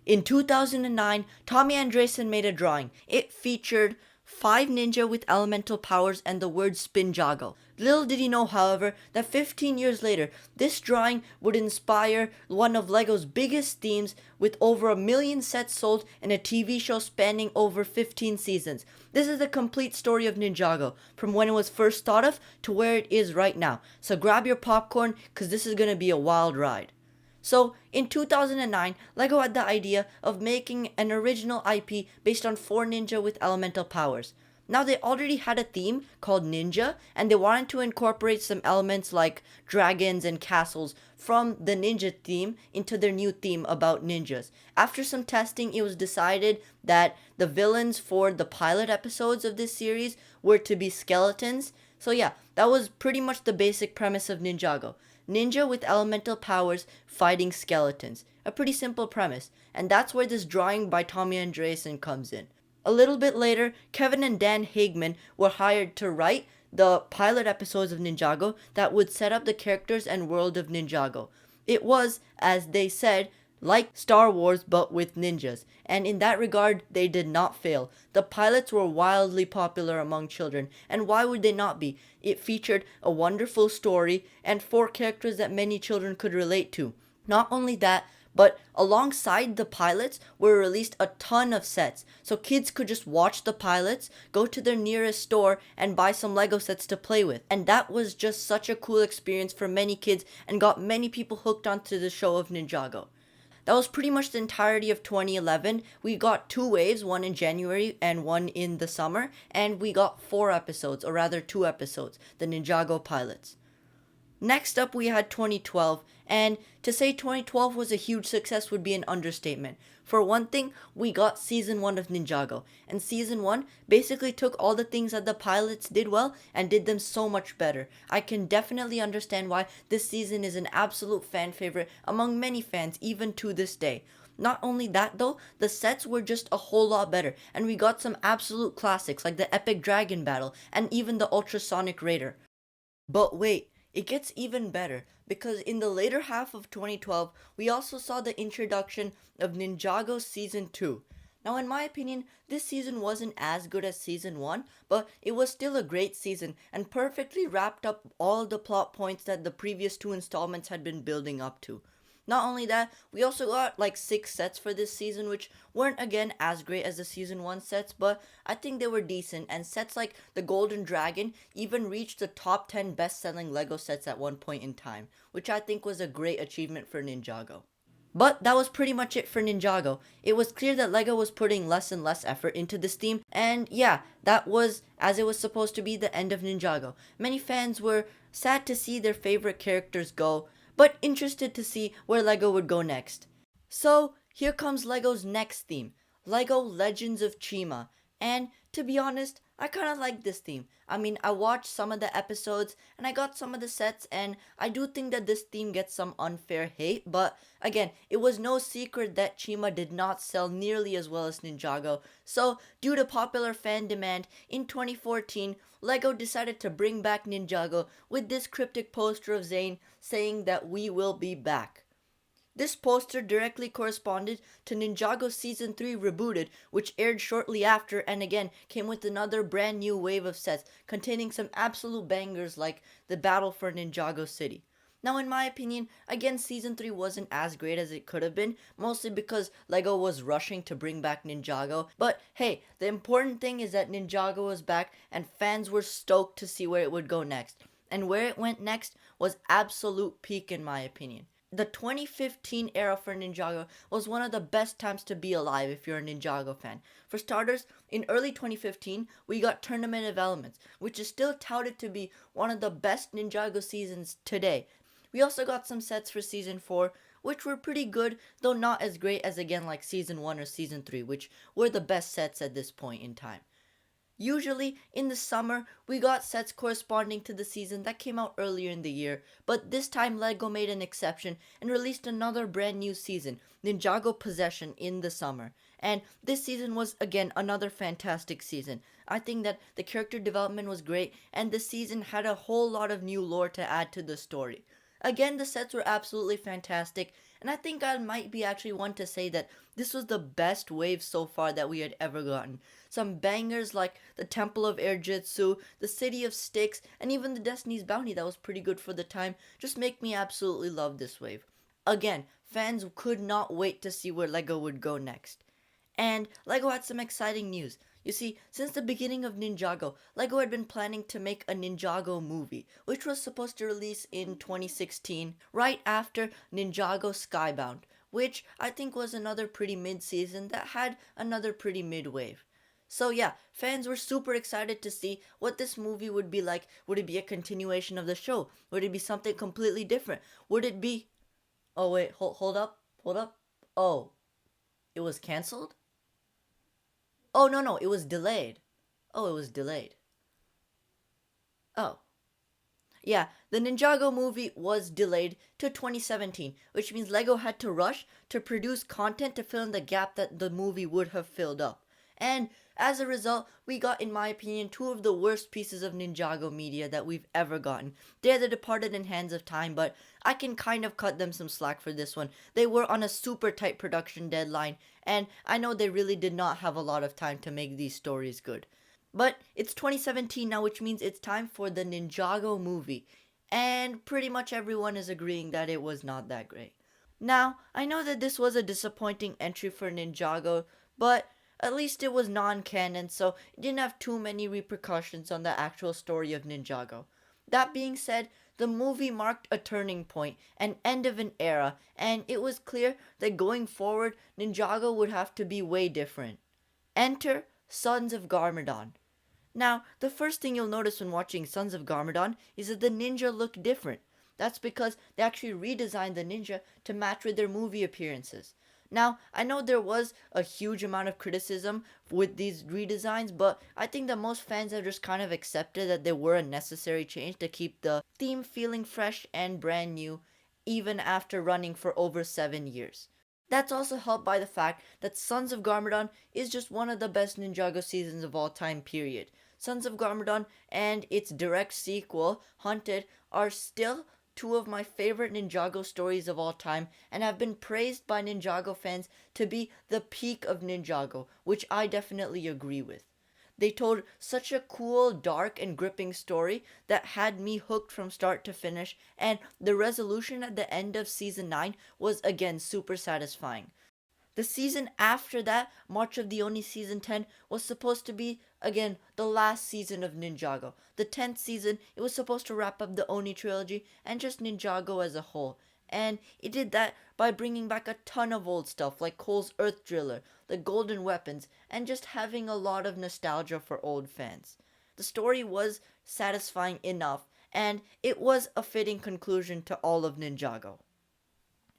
In 2009, Tommy Andresen made a drawing. It featured 5 ninja with elemental powers and the word Spinjago. Little did he know, however, that 15 years later, this drawing would inspire one of LEGO's biggest themes with over 1 million sets sold and a TV show spanning over 15 seasons. This is the complete story of Ninjago, from when it was first thought of to where it is right now. So grab your popcorn, cause this is gonna be a wild ride. So, in 2009, LEGO had the idea of making an original IP based on 4 ninja with elemental powers. Now, they already had a theme called Ninja, and they wanted to incorporate some elements like dragons and castles from the ninja theme into their new theme about ninjas. After some testing, it was decided that the villains for the pilot episodes of this series were to be skeletons. So, yeah, that was pretty much the basic premise of Ninjago. Ninja with elemental powers fighting skeletons. A pretty simple premise, and that's where this drawing by Tommy Andresen comes in. A little bit later, Kevin and Dan Hagman were hired to write the pilot episodes of Ninjago that would set up the characters and world of Ninjago. It was, as they said, like Star Wars but with ninjas, and in that regard, they did not fail. The pilots were wildly popular among children, and why would they not be? It featured a wonderful story and 4 characters that many children could relate to. Not only that, but alongside the pilots were released a ton of sets, so kids could just watch the pilots, go to their nearest store, and buy some Lego sets to play with. And that was just such a cool experience for many kids and got many people hooked onto the show of Ninjago. That was pretty much the entirety of 2011. We got 2 waves, one in January and one in the summer, and we got 4 episodes, or rather 2 episodes, the Ninjago pilots. Next up, we had 2012, and to say 2012 was a huge success would be an understatement. For one thing, we got season 1 of Ninjago, and season 1 basically took all the things that the pilots did well and did them so much better. I can definitely understand why this season is an absolute fan favorite among many fans, even to this day. Not only that though, the sets were just a whole lot better, and we got some absolute classics like the epic dragon battle and even the ultrasonic raider. But wait, it gets even better, because in the later half of 2012, we also saw the introduction of Ninjago Season 2. Now, in my opinion, this season wasn't as good as Season 1, but it was still a great season and perfectly wrapped up all the plot points that the previous 2 installments had been building up to. Not only that, we also got like 6 sets for this season, which weren't again as great as the season 1 sets, but I think they were decent. And sets like the Golden Dragon even reached the top 10 best selling LEGO sets at one point in time, which I think was a great achievement for Ninjago. But that was pretty much it for Ninjago. It was clear that LEGO was putting less and less effort into this theme, and yeah, that was, as it was supposed to be, the end of Ninjago. Many fans were sad to see their favorite characters go, but interested to see where LEGO would go next. So, here comes LEGO's next theme, LEGO Legends of Chima. And to be honest, I kind of like this theme. I mean, I watched some of the episodes and I got some of the sets, and I do think that this theme gets some unfair hate, but again, it was no secret that Chima did not sell nearly as well as Ninjago. So, due to popular fan demand, in 2014, LEGO decided to bring back Ninjago with this cryptic poster of Zane saying that we will be back. This poster directly corresponded to Ninjago Season 3 Rebooted, which aired shortly after and again came with another brand new wave of sets containing some absolute bangers like the Battle for Ninjago City. Now, in my opinion, again, Season 3 wasn't as great as it could have been, mostly because LEGO was rushing to bring back Ninjago. But hey, the important thing is that Ninjago was back and fans were stoked to see where it would go next. And where it went next was absolute peak in my opinion. The 2015 era for Ninjago was one of the best times to be alive if you're a Ninjago fan. For starters, in early 2015, we got Tournament of Elements, which is still touted to be one of the best Ninjago seasons today. We also got some sets for Season 4, which were pretty good, though not as great as again like Season 1 or Season 3, which were the best sets at this point in time. Usually, in the summer, we got sets corresponding to the season that came out earlier in the year, but this time LEGO made an exception and released another brand new season, Ninjago Possession, in the summer. And this season was, again, another fantastic season. I think that the character development was great, and the season had a whole lot of new lore to add to the story. Again, the sets were absolutely fantastic, And I think I might be actually one to say that this was the best wave so far that we had ever gotten. Some bangers like the Temple of Air Jitsu, the City of Sticks, and even the Destiny's Bounty that was pretty good for the time just make me absolutely love this wave. Again, fans could not wait to see where LEGO would go next. And LEGO had some exciting news. You see, since the beginning of Ninjago, LEGO had been planning to make a Ninjago movie, which was supposed to release in 2016, right after Ninjago Skybound, which I think was another pretty mid-season that had another pretty mid-wave. So yeah, fans were super excited to see what this movie would be like. Would it be a continuation of the show? Would it be something completely different? Would it be... Oh wait, hold up, hold up. Oh, it was canceled? Oh, no, no, it was delayed. Oh, it was delayed. Oh. Yeah, the Ninjago movie was delayed to 2017, which means LEGO had to rush to produce content to fill in the gap that the movie would have filled up. And as a result, we got, in my opinion, two of the worst pieces of Ninjago media that we've ever gotten. They're the departed in hands of time, but I can kind of cut them some slack for this one. They were on a super tight production deadline, and I know they really did not have a lot of time to make these stories good. But it's 2017 now, which means it's time for the Ninjago movie. And pretty much everyone is agreeing that it was not that great. Now, I know that this was a disappointing entry for Ninjago, but at least it was non-canon, so it didn't have too many repercussions on the actual story of Ninjago. That being said, the movie marked a turning point, an end of an era, and it was clear that going forward, Ninjago would have to be way different. Enter Sons of Garmadon. Now, the first thing you'll notice when watching Sons of Garmadon is that the ninja look different. That's because they actually redesigned the ninja to match with their movie appearances. Now, I know there was a huge amount of criticism with these redesigns, but I think that most fans have just kind of accepted that they were a necessary change to keep the theme feeling fresh and brand new, even after running for over 7 years. That's also helped by the fact that Sons of Garmadon is just one of the best Ninjago seasons of all time, period. Sons of Garmadon and its direct sequel, Hunted, are still two of my favorite Ninjago stories of all time and have been praised by Ninjago fans to be the peak of Ninjago, which I definitely agree with. They told such a cool, dark, and gripping story that had me hooked from start to finish, and the resolution at the end of season 9 was again super satisfying. The season after that, March of the Oni season 10, was supposed to be, again, the last season of Ninjago. The 10th season, it was supposed to wrap up the Oni trilogy and just Ninjago as a whole. And it did that by bringing back a ton of old stuff like Cole's Earth Driller, the Golden Weapons, and just having a lot of nostalgia for old fans. The story was satisfying enough, and it was a fitting conclusion to all of Ninjago.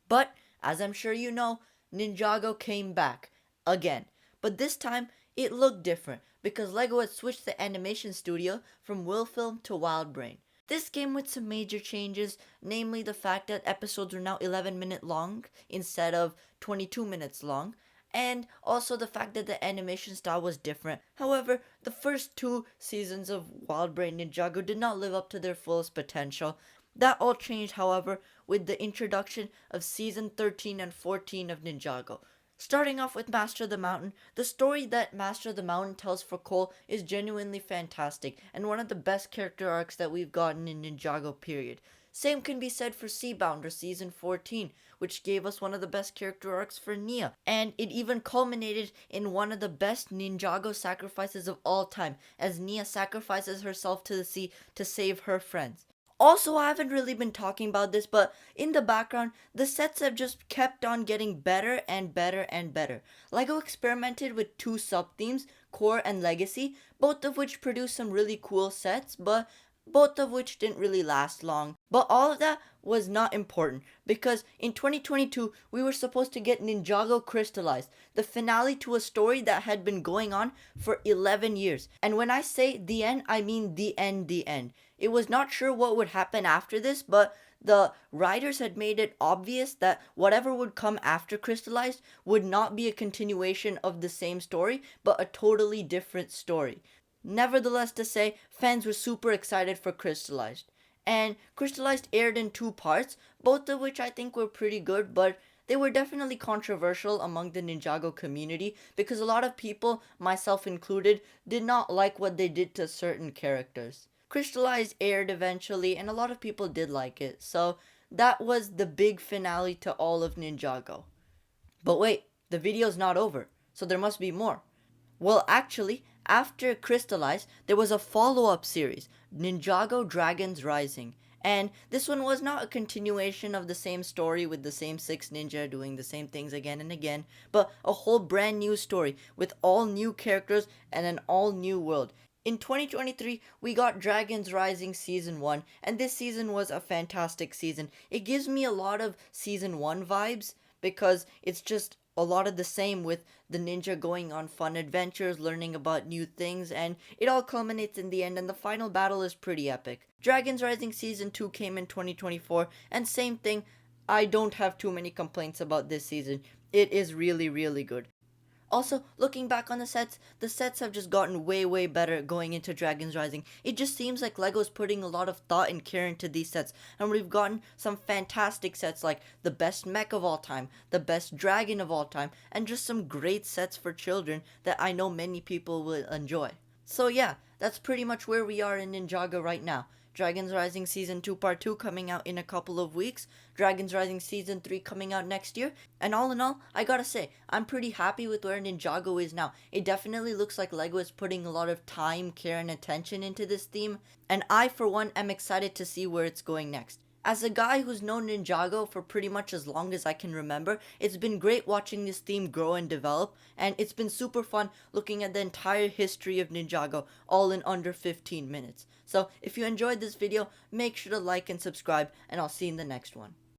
But, as I'm sure you know, Ninjago came back again. But this time, it looked different because LEGO had switched the animation studio from Willfilm to WildBrain. This came with some major changes, namely the fact that episodes were now 11-minute long instead of 22 minutes long, and also the fact that the animation style was different. However, the first two seasons of WildBrain Ninjago did not live up to their fullest potential. That all changed, however, with the introduction of season 13 and 14 of Ninjago. Starting off with Master of the Mountain, the story that Master of the Mountain tells for Cole is genuinely fantastic and one of the best character arcs that we've gotten in Ninjago period. Same can be said for Seabounder season 14, which gave us one of the best character arcs for Nia, and it even culminated in one of the best Ninjago sacrifices of all time, as Nia sacrifices herself to the sea to save her friends. Also, I haven't really been talking about this, but in the background, the sets have just kept on getting better and better and better. LEGO experimented with two sub-themes, Core and Legacy, both of which produced some really cool sets, but both of which didn't really last long. But all of that was not important, because in 2022, we were supposed to get Ninjago Crystallized, the finale to a story that had been going on for 11 years. And when I say the end, I mean the end, the end. It was not sure what would happen after this, but the writers had made it obvious that whatever would come after Crystallized would not be a continuation of the same story, but a totally different story. Nevertheless to say, fans were super excited for Crystallized. And Crystallized aired in two parts, both of which I think were pretty good, but They were definitely controversial among the Ninjago community because a lot of people, myself included, did not like what they did to certain characters. Crystallized aired eventually, and a lot of people did like it, so that was the big finale to all of Ninjago. But wait, the video's not over, so there must be more. Well, actually, after Crystallized, there was a follow up series, Ninjago Dragons Rising. And this one was not a continuation of the same story with the same six ninja doing the same things again and again, but a whole brand new story with all new characters and an all new world. In 2023, we got Dragons Rising Season 1, and this season was a fantastic season. It gives me a lot of Season 1 vibes because it's just a lot of the same with the ninja going on fun adventures, learning about new things, and it all culminates in the end, and the final battle is pretty epic. Dragons Rising Season 2 came in 2024, and same thing, I don't have too many complaints about this season. It is really, really good. Also, looking back on the sets have just gotten way, way better going into Dragons Rising. It just seems like LEGO's putting a lot of thought and care into these sets, and we've gotten some fantastic sets like the best mech of all time, the best dragon of all time, and just some great sets for children that I know many people will enjoy. So yeah, that's pretty much where we are in Ninjago right now. Dragons Rising Season 2 Part 2 coming out in a couple of weeks, Dragons Rising Season 3 coming out next year, and all in all, I gotta say, I'm pretty happy with where Ninjago is now. It definitely looks like LEGO is putting a lot of time, care, and attention into this theme, and I, for one, am excited to see where it's going next. As a guy who's known Ninjago for pretty much as long as I can remember, it's been great watching this theme grow and develop, and it's been super fun looking at the entire history of Ninjago all in under 15 minutes. So if you enjoyed this video, make sure to like and subscribe, and I'll see you in the next one.